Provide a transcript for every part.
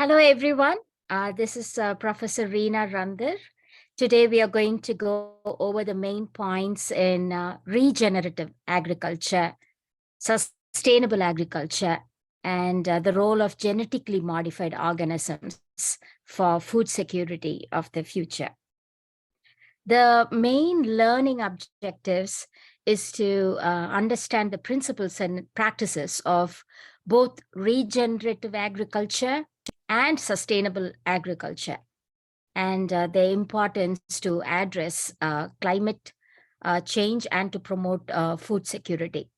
Hello, everyone. This is Professor Reena Randhir. Today, we are going to go over the main points in regenerative agriculture, sustainable agriculture, and the role of genetically modified organisms for food security of the future. The main learning objectives is to understand the principles and practices of both regenerative agriculture and sustainable agriculture, and the importance to address climate change and to promote food security.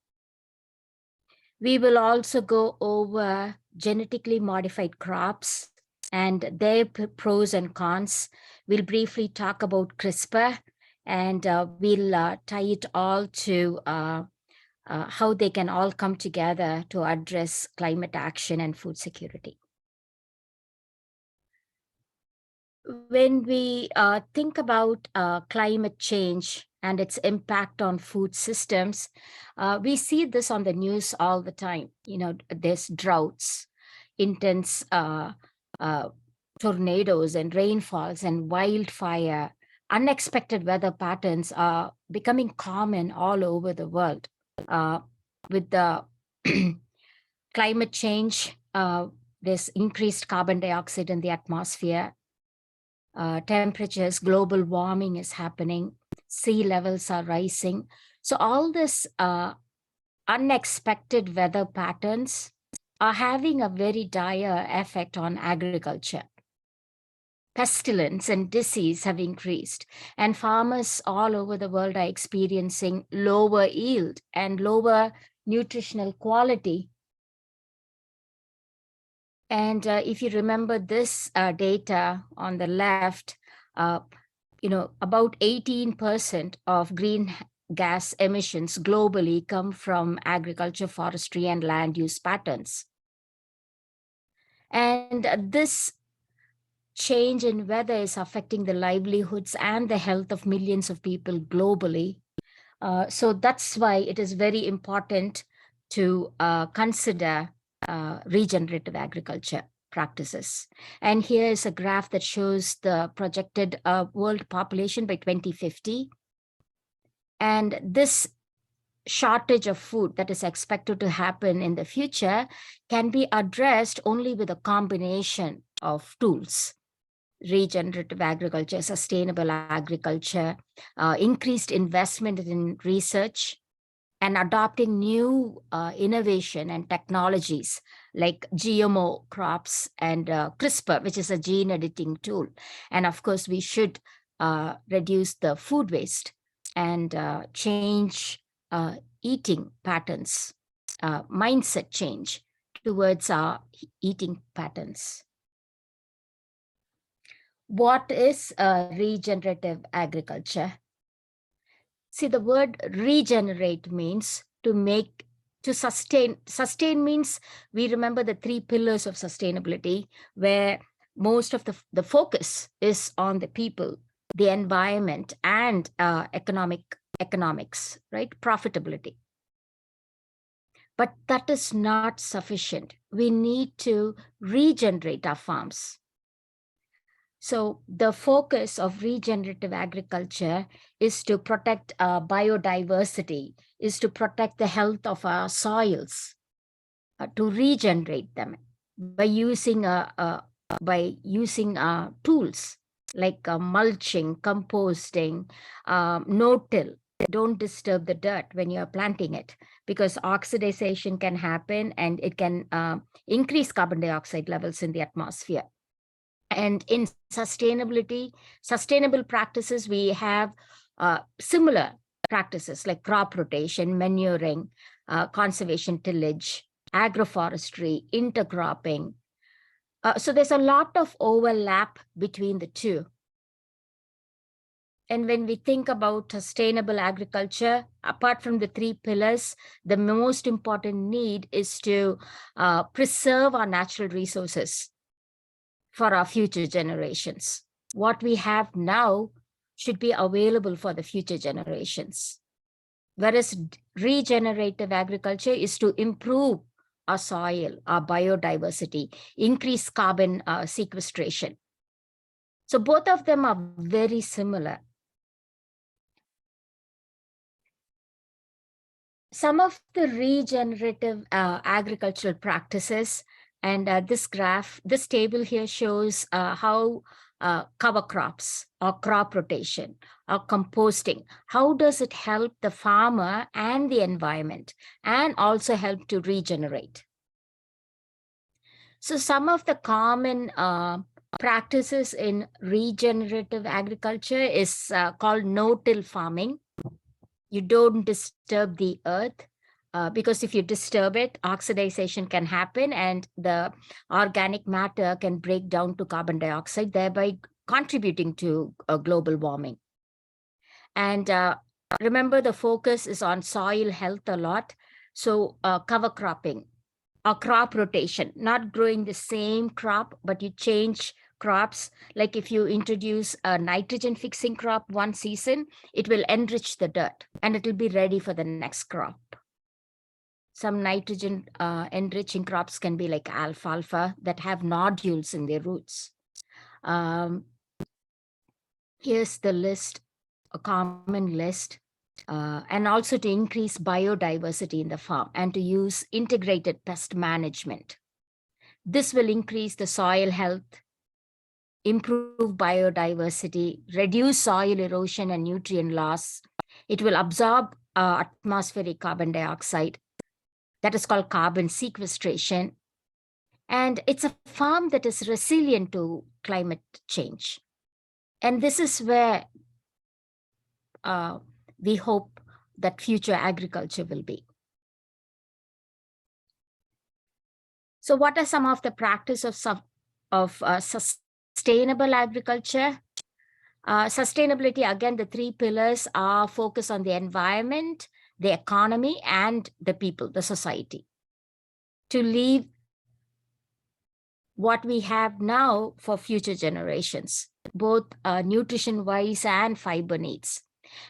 We will also go over genetically modified crops and their pros and cons. We'll briefly talk about CRISPR, and we'll tie it all to how they can all come together to address climate action and food security. When we think about climate change and its impact on food systems, we see this on the news all the time. There's droughts, intense tornadoes and rainfalls and wildfire. Unexpected weather patterns are becoming common all over the world. With the climate change, there's increased carbon dioxide in the atmosphere. Temperatures, global warming is happening, sea levels are rising. So all this unexpected weather patterns are having a very dire effect on agriculture. Pestilence and disease have increased, and farmers all over the world are experiencing lower yield and lower nutritional quality. And if you remember this data on the left, about 18% of greenhouse emissions globally come from agriculture, forestry, and land use patterns. And this change in weather is affecting the livelihoods and the health of millions of people globally. So that's why it is very important to consider regenerative agriculture practices. And here is a graph that shows the projected world population by 2050. And this shortage of food that is expected to happen in the future can be addressed only with a combination of tools: regenerative agriculture, sustainable agriculture, increased investment in research, and adopting new innovation and technologies like GMO crops and CRISPR, which is a gene editing tool. And of course, we should reduce the food waste and change eating patterns, mindset change towards our eating patterns. What is regenerative agriculture? See, the word regenerate means to sustain. Sustain means we remember the 3 pillars of sustainability, where most of the focus is on the people, the environment, and economics, right? Profitability. But that is not sufficient. We need to regenerate our farms. So the focus of regenerative agriculture is to protect biodiversity, is to protect the health of our soils, to regenerate them by using tools like mulching, composting, no-till. Don't disturb the dirt when you are planting it, because oxidization can happen and it can increase carbon dioxide levels in the atmosphere. And in sustainable practices, we have similar practices like crop rotation, manuring, conservation tillage, agroforestry, intercropping. So there's a lot of overlap between the two. And when we think about sustainable agriculture, apart from the 3 pillars, the most important need is to preserve our natural resources for our future generations. What we have now should be available for the future generations. Whereas regenerative agriculture is to improve our soil, our biodiversity, increase carbon sequestration. So both of them are very similar. Some of the regenerative agricultural practices, and this table here shows how cover crops or crop rotation or composting, how does it help the farmer and the environment and also help to regenerate? So some of the common practices in regenerative agriculture is called no-till farming. You don't disturb the earth because if you disturb it, oxidization can happen and the organic matter can break down to carbon dioxide, thereby contributing to global warming. And remember, the focus is on soil health a lot. So cover cropping or crop rotation, not growing the same crop, but you change crops. Like if you introduce a nitrogen fixing crop one season, it will enrich the dirt and it will be ready for the next crop. Some nitrogen enriching crops can be like alfalfa that have nodules in their roots. Here's the list, a common list. And also to increase biodiversity in the farm and to use integrated pest management. This will increase the soil health, improve biodiversity, reduce soil erosion and nutrient loss. It will absorb atmospheric carbon dioxide. That is called carbon sequestration. And it's a farm that is resilient to climate change. And this is where we hope that future agriculture will be. So what are some of the practices of sustainable agriculture? Sustainability, again, the three pillars are focus on the environment, the economy, and the people, the society. To leave what we have now for future generations, both nutrition-wise and fiber needs.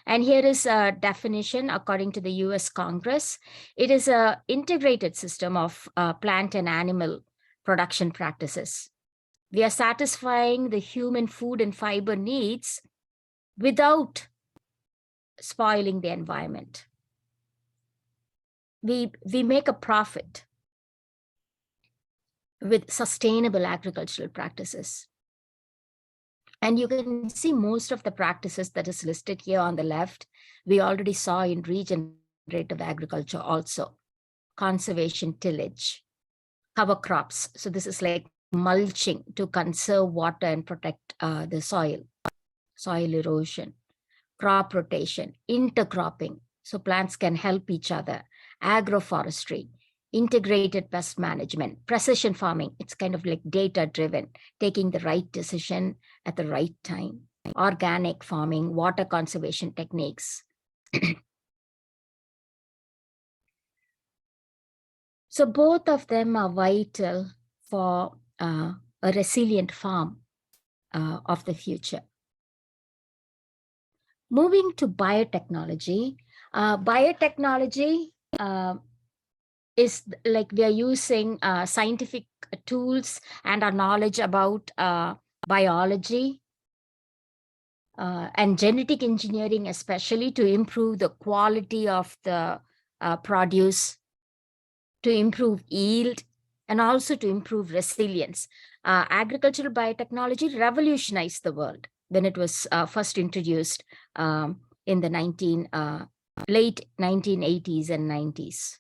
And here is a definition according to the US Congress. It is an integrated system of plant and animal production practices. We are satisfying the human food and fiber needs without spoiling the environment. We make a profit with sustainable agricultural practices. And you can see most of the practices that is listed here on the left, we already saw in regenerative agriculture also. Conservation tillage, cover crops. So this is like mulching to conserve water and protect the soil erosion, crop rotation, intercropping. So plants can help each other, agroforestry, integrated pest management, precision farming. It's kind of like data driven, taking the right decision at the right time, organic farming, water conservation techniques. So both of them are vital for a resilient farm of the future. Moving to biotechnology, biotechnology is like we are using scientific tools and our knowledge about biology and genetic engineering, especially to improve the quality of the produce, to improve yield, and also to improve resilience. Agricultural biotechnology revolutionized the world when it was first introduced in the late 1980s and 90s.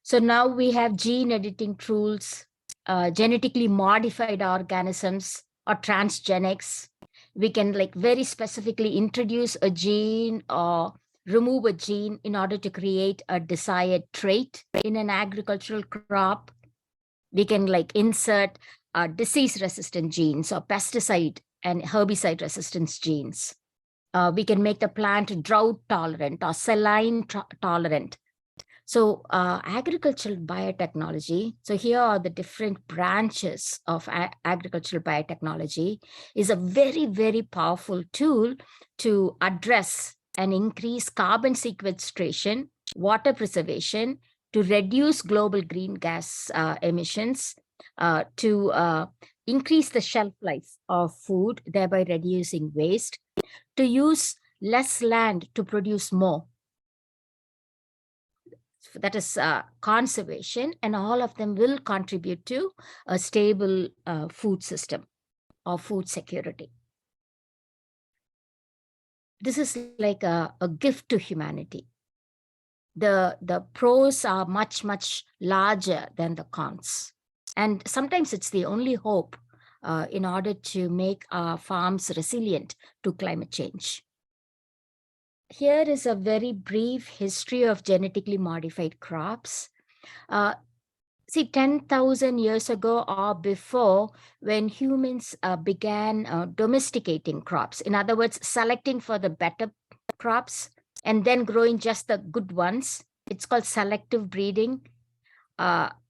So now we have gene editing tools, genetically modified organisms or transgenics. We can like very specifically introduce a gene or remove a gene in order to create a desired trait in an agricultural crop. We can like insert disease-resistant genes or pesticide and herbicide resistance genes. We can make the plant drought tolerant or saline tolerant. So agricultural biotechnology, so here are the different branches of agricultural biotechnology, is a very, very powerful tool to address and increase carbon sequestration, water preservation, to reduce global green gas emissions, to increase the shelf life of food, thereby reducing waste, to use less land to produce more. That is conservation, and all of them will contribute to a stable food system or food security. This is like a gift to humanity. The pros are much, much larger than the cons. And sometimes it's the only hope in order to make our farms resilient to climate change. Here is a very brief history of genetically modified crops. See, 10,000 years ago or before, when humans began domesticating crops, in other words, selecting for the better crops and then growing just the good ones, it's called selective breeding.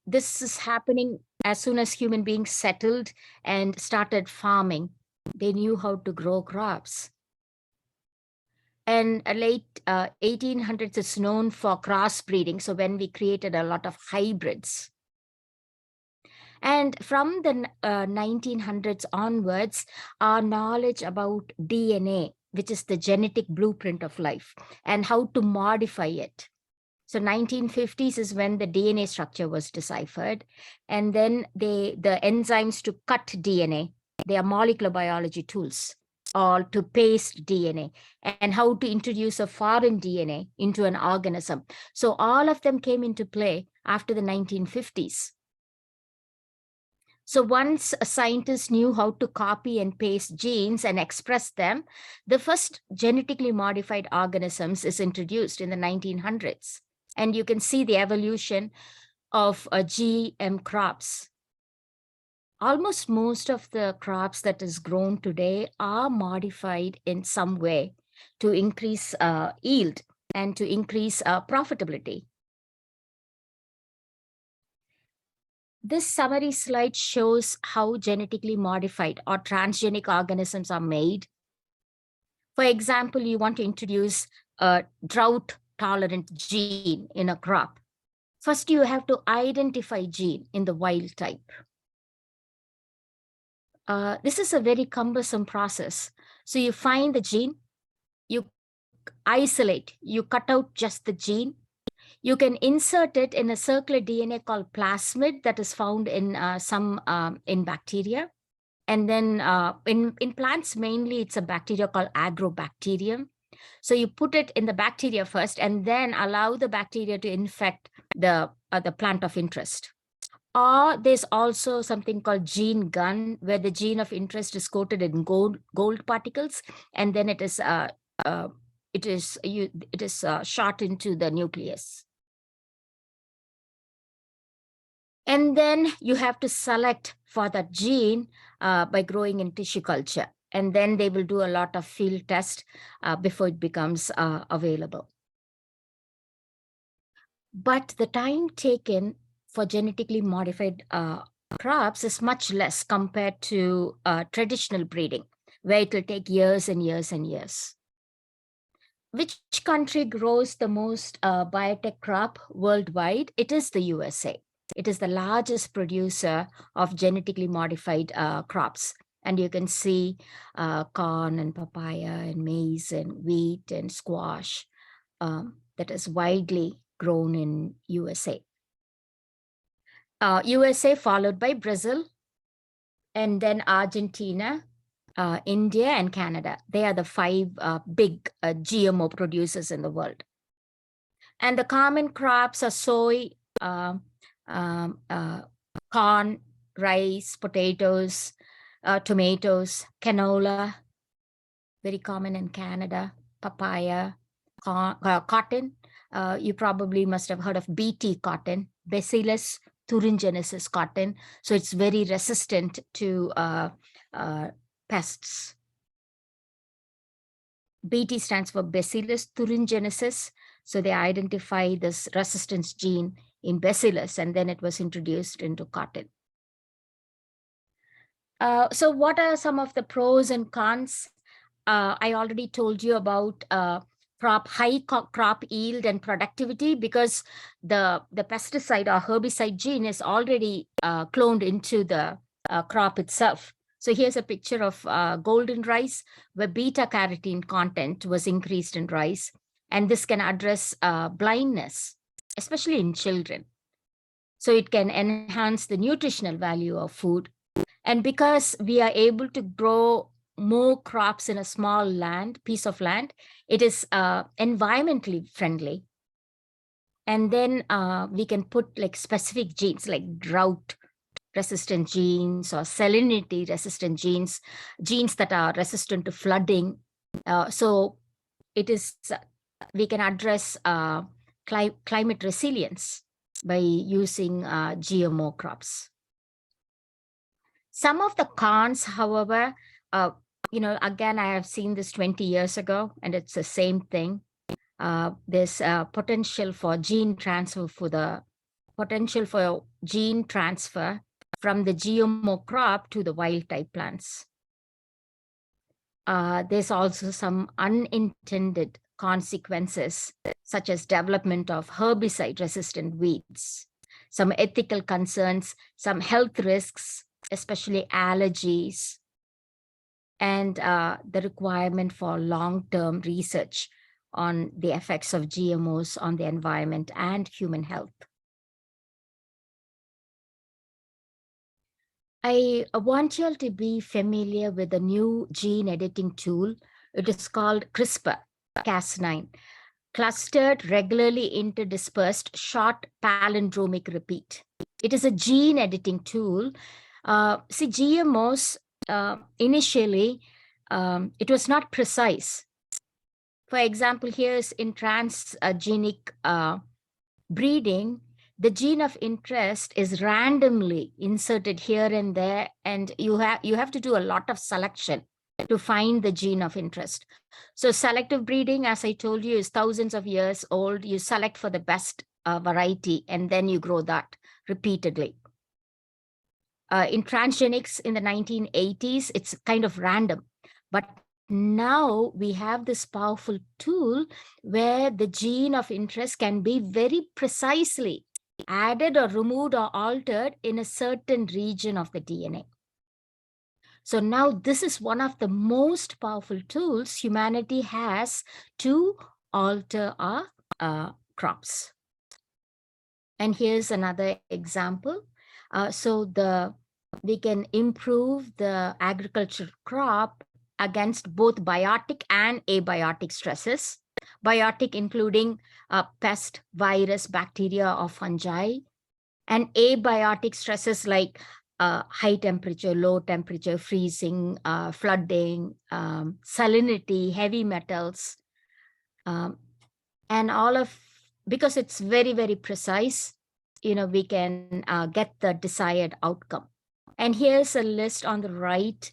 This is happening as soon as human beings settled and started farming. They knew how to grow crops. And late 1800s, it's known for crossbreeding. So when we created a lot of hybrids. And from the 1900s onwards, our knowledge about DNA, which is the genetic blueprint of life, and how to modify it. So 1950s is when the DNA structure was deciphered. And then the enzymes to cut DNA, they are molecular biology tools, or to paste DNA, and how to introduce a foreign DNA into an organism. So all of them came into play after the 1950s. So once a scientist knew how to copy and paste genes and express them, the first genetically modified organisms is introduced in the 1900s. And you can see the evolution of GM crops. Almost most of the crops that is grown today are modified in some way to increase yield and to increase profitability. This summary slide shows how genetically modified or transgenic organisms are made. For example, you want to introduce a drought-tolerant gene in a crop. First, you have to identify gene in the wild type. This is a very cumbersome process. So you find the gene, you isolate, you cut out just the gene. You can insert it in a circular DNA called plasmid that is found in in bacteria. And then in plants, mainly it's a bacteria called agrobacterium. So you put it in the bacteria first and then allow the bacteria to infect the plant of interest. Or there's also something called gene gun, where the gene of interest is coated in gold particles, and then it is shot into the nucleus. And then you have to select for that gene by growing in tissue culture. And then they will do a lot of field tests before it becomes available. But the time taken for genetically modified crops is much less compared to traditional breeding, where it will take years and years and years. Which country grows the most biotech crop worldwide? It is the USA. It is the largest producer of genetically modified crops. And you can see corn and papaya and maize and wheat and squash that is widely grown in USA. USA followed by Brazil, and then Argentina, India, and Canada. They are the 5 big GMO producers in the world. And the common crops are soy, corn, rice, potatoes, tomatoes, canola, very common in Canada, papaya, cotton. You probably must have heard of BT cotton, Bacillus thuringiensis cotton. So it's very resistant to pests. BT stands for Bacillus thuringiensis. So they identify this resistance gene in Bacillus, and then it was introduced into cotton. So what are some of the pros and cons? I already told you about high crop yield and productivity, because the pesticide or herbicide gene is already cloned into the crop itself. So here's a picture of golden rice, where beta carotene content was increased in rice, and this can address blindness, especially in children. So it can enhance the nutritional value of food. And because we are able to grow more crops in a small piece of land, it is environmentally friendly. And then we can put like specific genes like drought resistant genes or salinity resistant genes, genes that are resistant to flooding. So it is, we can address climate resilience by using GMO crops. Some of the cons, however, again, I have seen this 20 years ago, and it's the same thing. There's potential for gene transfer from the GMO crop to the wild type plants. There's also some unintended consequences, such as development of herbicide-resistant weeds, some ethical concerns, some health risks, especially allergies, and the requirement for long-term research on the effects of GMOs on the environment and human health. I want you all to be familiar with the new gene editing tool. It is called CRISPR-Cas9, clustered regularly interdispersed short palindromic repeat. It is a gene editing tool. See, GMOs, initially, it was not precise. For example, here's in transgenic breeding, the gene of interest is randomly inserted here and there, and you have to do a lot of selection to find the gene of interest. So selective breeding, as I told you, is thousands of years old. You select for the best variety, and then you grow that repeatedly. In transgenics in the 1980s, it's kind of random. But now we have this powerful tool where the gene of interest can be very precisely added or removed or altered in a certain region of the DNA. So now this is one of the most powerful tools humanity has to alter our crops. And here's another example. We can improve the agriculture crop against both biotic and abiotic stresses. Biotic including pest, virus, bacteria, or fungi, and abiotic stresses like high temperature, low temperature, freezing, flooding, salinity, heavy metals, and because it's very, very precise, we can get the desired outcome. And here's a list on the right.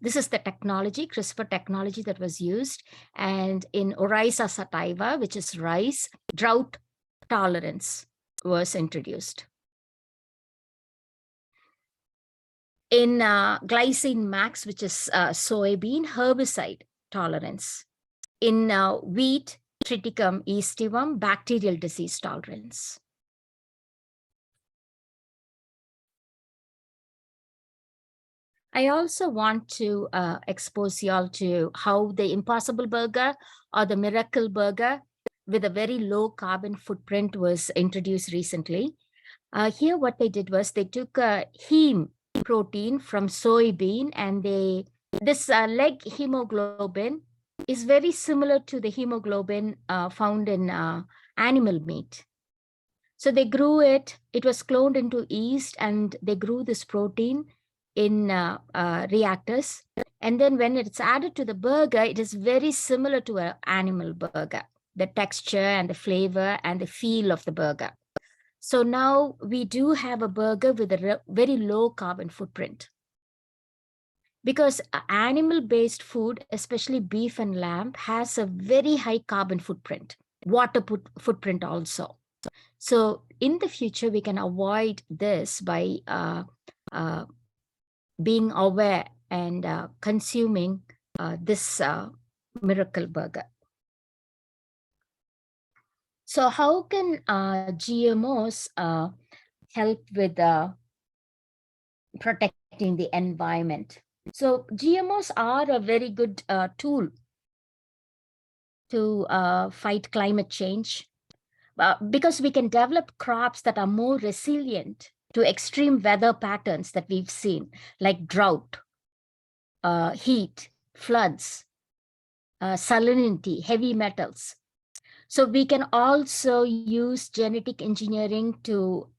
This is the technology, CRISPR technology that was used. And in Oryza sativa, which is rice, drought tolerance was introduced. In glycine max, which is soybean, herbicide tolerance. In wheat, triticum aestivum, bacterial disease tolerance. I also want to expose you all to how the Impossible Burger or the Miracle Burger with a very low carbon footprint was introduced recently. Here, what they did was they took a heme protein from soybean, and this leg hemoglobin is very similar to the hemoglobin found in animal meat. So they grew it. It was cloned into yeast, and they grew this protein in reactors. And then when it's added to the burger, it is very similar to an animal burger, the texture and the flavor and the feel of the burger. So now we do have a burger with a very low carbon footprint. Because animal-based food, especially beef and lamb, has a very high carbon footprint, water footprint also. So in the future, we can avoid this by being aware and consuming this miracle burger. So how can GMOs help with protecting the environment? So GMOs are a very good tool to fight climate change, because we can develop crops that are more resilient to extreme weather patterns that we've seen, like drought, heat, floods, salinity, heavy metals. So we can also use genetic engineering to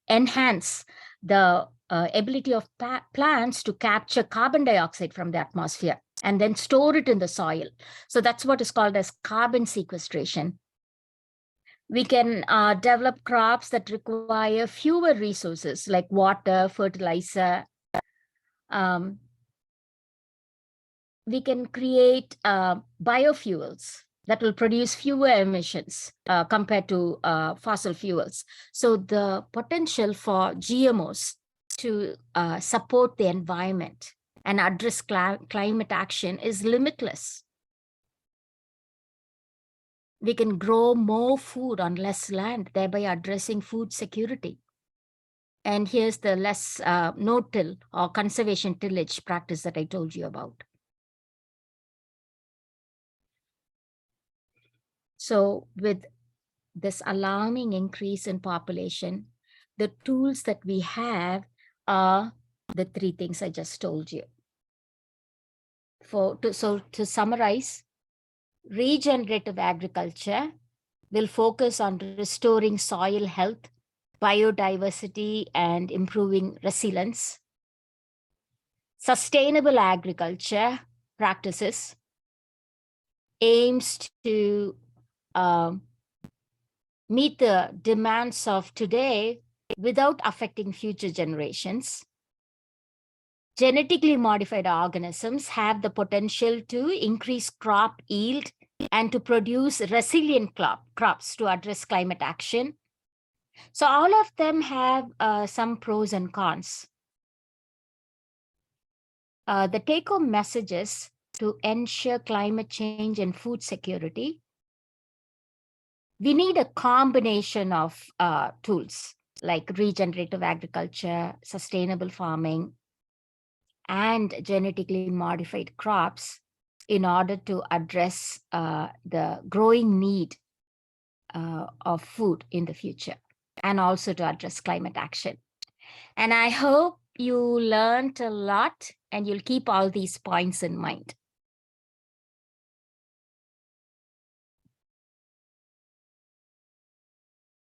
enhance the ability of plants to capture carbon dioxide from the atmosphere and then store it in the soil. So that's what is called as carbon sequestration. We can develop crops that require fewer resources like water, fertilizer. We can create biofuels that will produce fewer emissions compared to fossil fuels. So the potential for GMOs to support the environment and address climate action is limitless. We can grow more food on less land, thereby addressing food security. And here's the less no-till or conservation tillage practice that I told you about. So with this alarming increase in population, the tools that we have are the three things I just told you. So to summarize, regenerative agriculture will focus on restoring soil health, biodiversity, and improving resilience. Sustainable agriculture practices aims to meet the demands of today without affecting future generations. Genetically modified organisms have the potential to increase crop yield and to produce resilient crops to address climate action. So all of them have some pros and cons. The take-home messages to ensure climate change and food security. We need a combination of tools like regenerative agriculture, sustainable farming, and genetically modified crops in order to address the growing need of food in the future, and also to address climate action. And I hope you learned a lot and you'll keep all these points in mind.